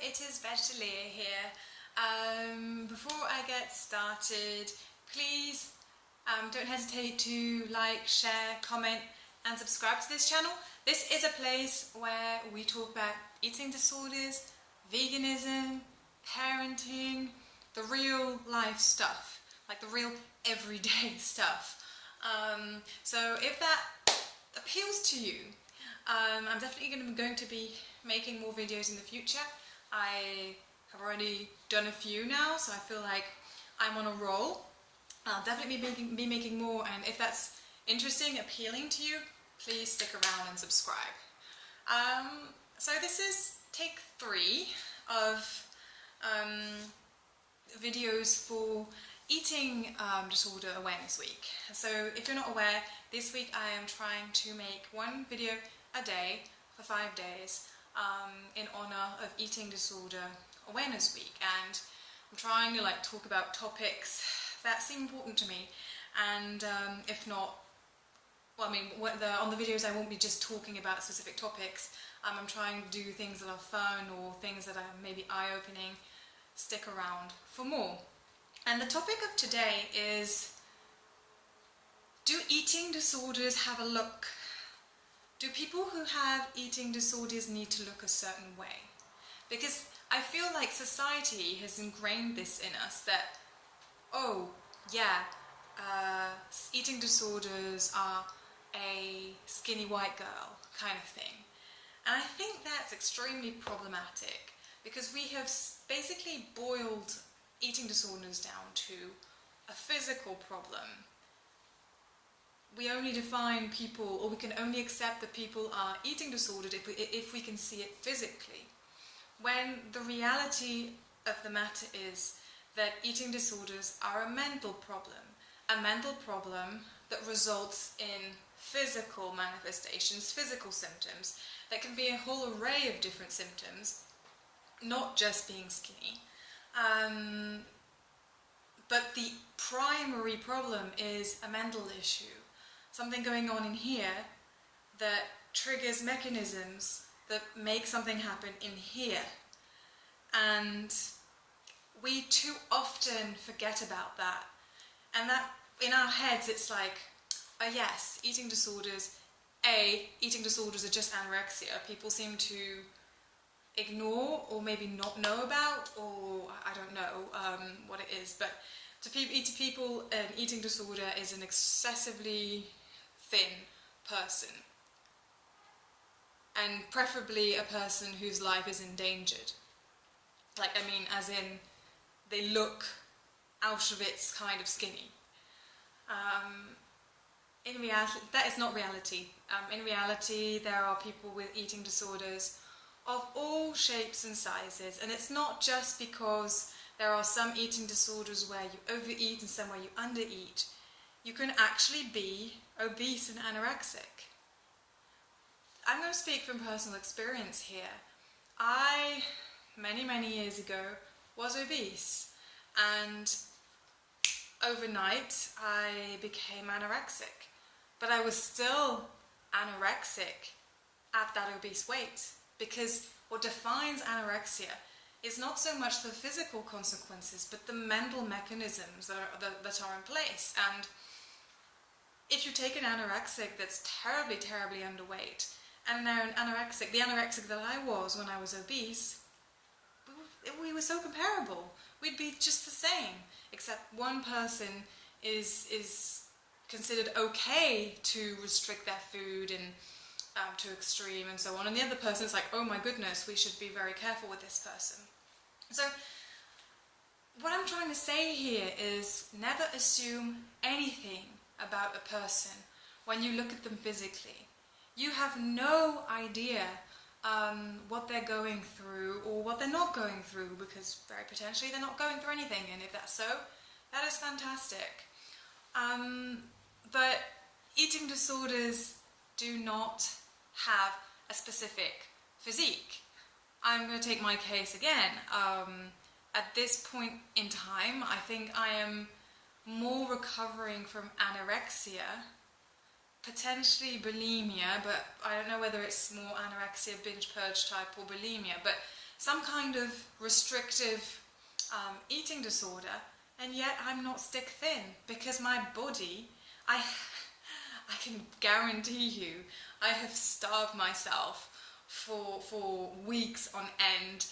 it is Vegetalia here. Before I get started, please don't hesitate to like, share, comment and subscribe to this channel. This is a place where we talk about eating disorders, veganism, parenting, the real life stuff, like the real everyday stuff. So if that appeals to you, I'm definitely going to be making more videos in the future. I have already done a few now, so I feel like I'm on a roll. I'll definitely be making more, and if that's interesting, appealing to you, please stick around and subscribe. So this is take 3 of videos for Eating Disorder Awareness Week. So if you're not aware, this week I am trying to make one video a day for 5 days in honor of Eating Disorder Awareness Week, and I'm trying to talk about topics that seem important to me, and if not, well, I mean, on the videos I won't be just talking about specific topics. I'm trying to do things that are fun or things that are maybe eye-opening. Stick around for more. And the topic of today is, do eating disorders have a look? Do people who have eating disorders need to look a certain way? Because I feel like society has ingrained this in us that, oh yeah, eating disorders are a skinny white girl kind of thing. And I think that's extremely problematic, because we have basically boiled eating disorders down to a physical problem. We only define people, or we can only accept that people are eating disordered if we can see it physically. When the reality of the matter is that eating disorders are a mental problem that results in physical manifestations, physical symptoms, that can be a whole array of different symptoms, not just being skinny. But the primary problem is a mental issue. Something going on in here that triggers mechanisms that make something happen in here. And we too often forget about that. And that, in our heads, it's like, oh yes, eating disorders are just anorexia. People seem to ignore or maybe not know about, or I don't know what it is, but to people an eating disorder is an excessively thin person, and preferably a person whose life is endangered. As in, they look Auschwitz kind of skinny. In reality, that is not reality. In reality, there are people with eating disorders of all shapes and sizes, and it's not just because there are some eating disorders where you overeat and some where you undereat. You can actually be obese and anorexic. I'm going to speak from personal experience here. I, many years ago, was obese, and overnight I became anorexic. But I was still anorexic at that obese weight, because what defines anorexia is not so much the physical consequences, but the mental mechanisms that are in place. And if you take an anorexic that's terribly underweight, and now the anorexic that I was when I was obese, we were so comparable. We'd be just the same, except one person is considered okay to restrict their food and to extreme and so on, and the other person is like, oh my goodness, we should be very careful with this person. So what I'm trying to say here is, never assume anything about a person when you look at them physically. You have no idea what they're going through or what they're not going through, because very potentially they're not going through anything, and if that's so, that is fantastic. But eating disorders do not have a specific physique. I'm going to take my case again. At this point in time, I think I am more recovering from anorexia, potentially bulimia, but I don't know whether it's more anorexia, binge purge type, or bulimia, but some kind of restrictive eating disorder, and yet I'm not stick thin because my body, I can guarantee you, I have starved myself for weeks on end,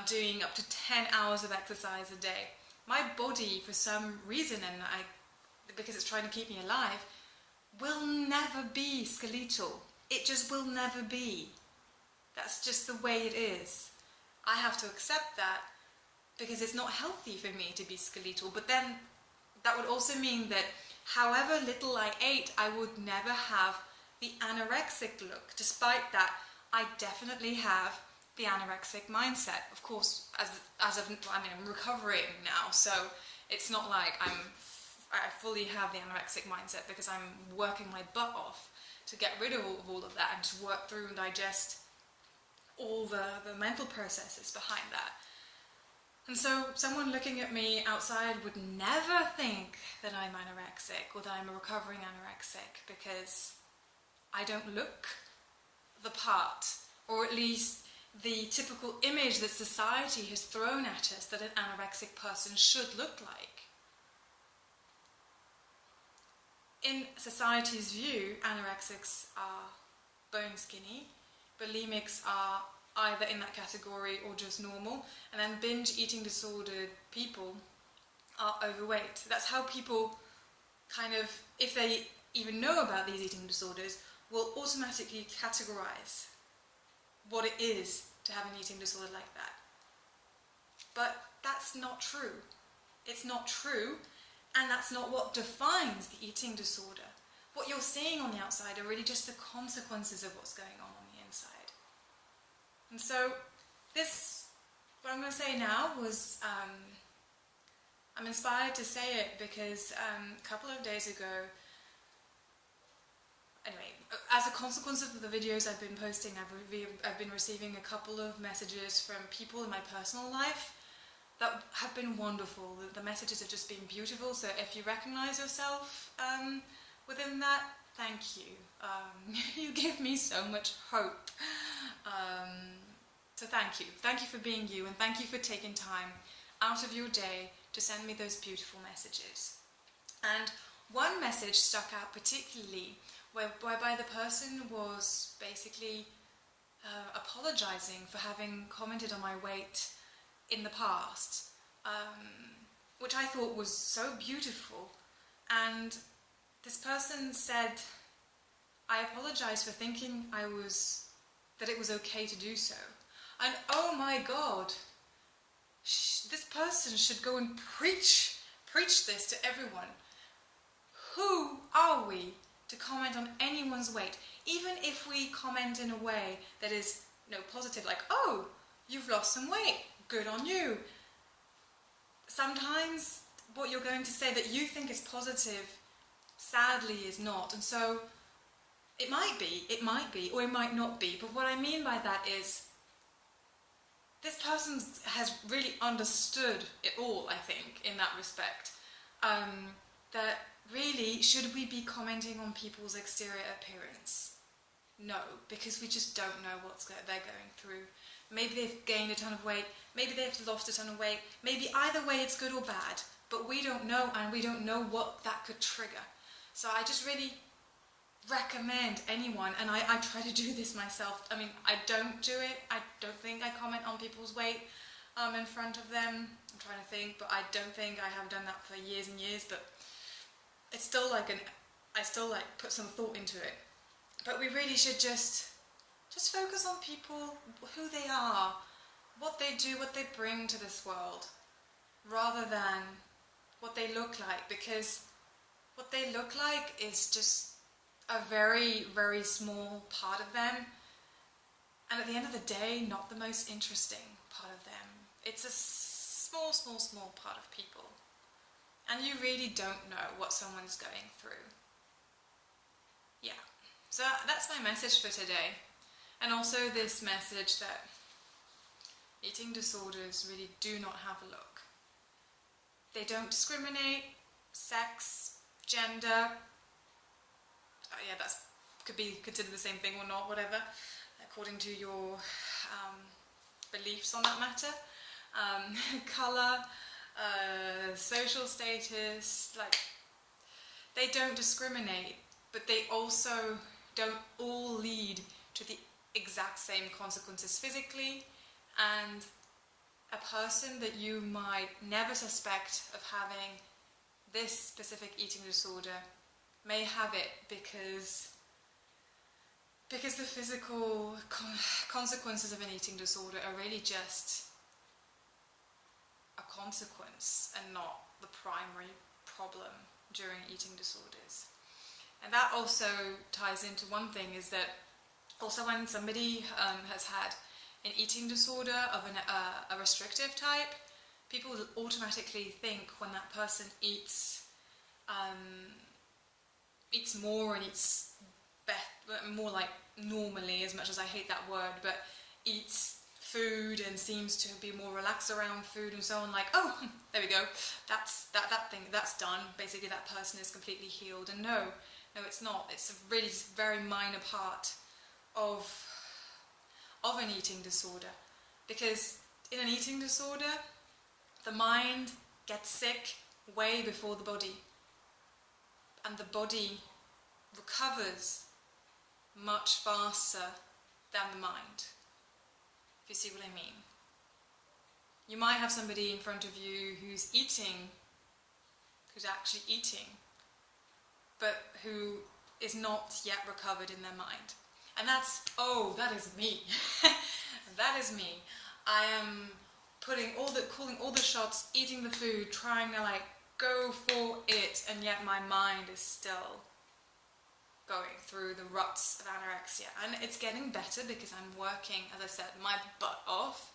doing up to 10 hours of exercise a day. My body, for some reason, because it's trying to keep me alive, will never be skeletal. It just will never be. That's just the way it is. I have to accept that because it's not healthy for me to be skeletal. But then that would also mean that however little I ate, I would never have the anorexic look. Despite that, I definitely have the anorexic mindset. Of course, I'm recovering now, so it's not like I fully have the anorexic mindset, because I'm working my butt off to get rid of all of that and to work through and digest all the mental processes behind that. And so someone looking at me outside would never think that I'm anorexic or that I'm a recovering anorexic, because I don't look the part, or at least the typical image that society has thrown at us that an anorexic person should look like. In society's view, anorexics are bone skinny, bulimics are either in that category or just normal, and then binge eating disordered people are overweight. That's how people kind of, if they even know about these eating disorders, will automatically categorize what it is to have an eating disorder like that. But that's not true. It's not true, and that's not what defines the eating disorder. What you're seeing on the outside are really just the consequences of what's going on the inside. And so what I'm going to say now was, I'm inspired to say it because a couple of days ago, anyway, as a consequence of the videos I've been posting, I've been receiving a couple of messages from people in my personal life that have been wonderful. The messages have just been beautiful, so if you recognize yourself within that, thank you. You give me so much hope. So thank you. Thank you for being you, and thank you for taking time out of your day to send me those beautiful messages. And one message stuck out particularly, whereby the person was basically apologizing for having commented on my weight in the past, which I thought was so beautiful. And this person said, I apologize for thinking that it was okay to do so. And oh my God, this person should go and preach this to everyone. Who are we to comment on anyone's weight? Even if we comment in a way that is, positive, like, oh, you've lost some weight, good on you. Sometimes what you're going to say that you think is positive, sadly is not. And so it might be, or it might not be. But what I mean by that is, this person has really understood it all, I think, in that respect. That really, should we be commenting on people's exterior appearance? No, because we just don't know what they're going through. Maybe they've gained a ton of weight, maybe they've lost a ton of weight, maybe either way it's good or bad, but we don't know, and we don't know what that could trigger. So I just really recommend anyone, and I try to do this myself. I mean, I don't do it. I don't think I comment on people's weight in front of them. I'm trying to think, but I don't think I have done that for years and years, but it's still I still put some thought into it. But we really should just focus on people, who they are, what they do, what they bring to this world, rather than what they look like, because what they look like is just a very, very small part of them, and at the end of the day, not the most interesting part of them. It's a small, small, small part of people, and you really don't know what someone's going through. Yeah, so that's my message for today, and also this message that eating disorders really do not have a look. They don't discriminate, sex, gender. Yeah, could be considered the same thing or not, whatever, according to your beliefs on that matter. Colour, social status, like, they don't discriminate, but they also don't all lead to the exact same consequences physically, and a person that you might never suspect of having this specific eating disorder may have it because the physical consequences of an eating disorder are really just a consequence and not the primary problem during eating disorders. And that also ties into one thing, is that also when somebody has had an eating disorder of a restrictive type, people automatically think when that person eats more and eats more like normally, as much as I hate that word, but eats food and seems to be more relaxed around food and so on, like, oh, there we go, that's that thing, that's done, basically that person is completely healed. And no, it's not. It's a really very minor part of an eating disorder, because in an eating disorder the mind gets sick way before the body, and the body recovers much faster than the mind, if you see what I mean. You might have somebody in front of you who's actually eating, but who is not yet recovered in their mind. And that is me. That is me. I am calling all the shots, eating the food, trying to like go for it, and yet my mind is still going through the ruts of anorexia. And it's getting better because I'm working, as I said, my butt off,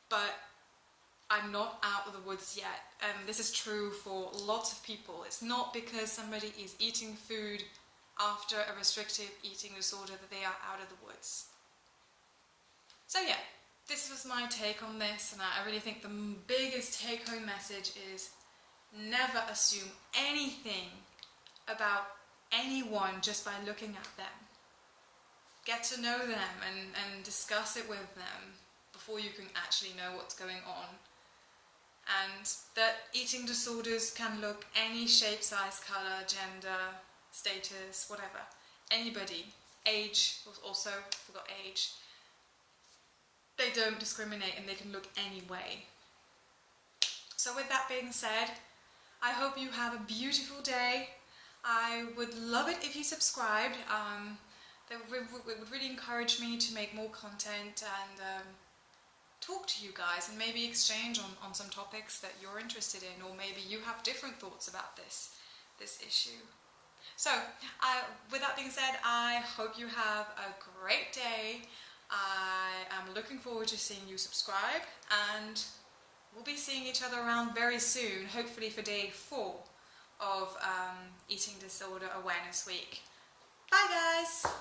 but I'm not out of the woods yet. And this is true for lots of people. It's not because somebody is eating food after a restrictive eating disorder that they are out of the woods. So yeah, this was my take on this, and I really think the biggest take-home message is never assume anything about anyone just by looking at them. Get to know them and discuss it with them before you can actually know what's going on. And that eating disorders can look any shape, size, colour, gender, status, whatever. Anybody. Age, also forgot age. They don't discriminate and they can look any way. So with that being said, I hope you have a beautiful day. I would love it if you subscribed. It would really encourage me to make more content and talk to you guys and maybe exchange on some topics that you're interested in, or maybe you have different thoughts about this issue. So, with that being said, I hope you have a great day. I am looking forward to seeing you subscribe, and we'll be seeing each other around very soon, hopefully for day 4 of Eating Disorder Awareness Week. Bye guys!